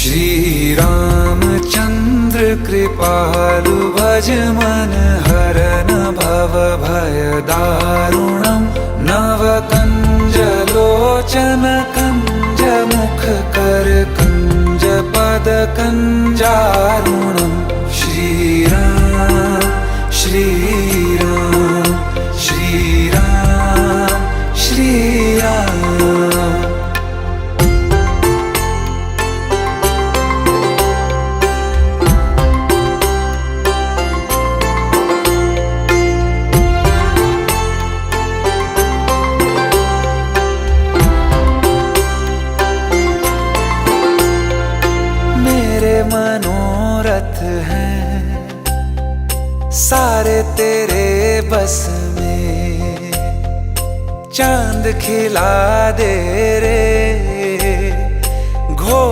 श्री रामचंद्र कृपालु भज मन हरन भव भय दारुणम नव कंज लोचन कंज मुख कर कंज पद कंजारुणम श्री राम श्री राम श्री राम श्री राम। मनोरथ हैं सारे तेरे बस में, चांद खिला दे रे घोर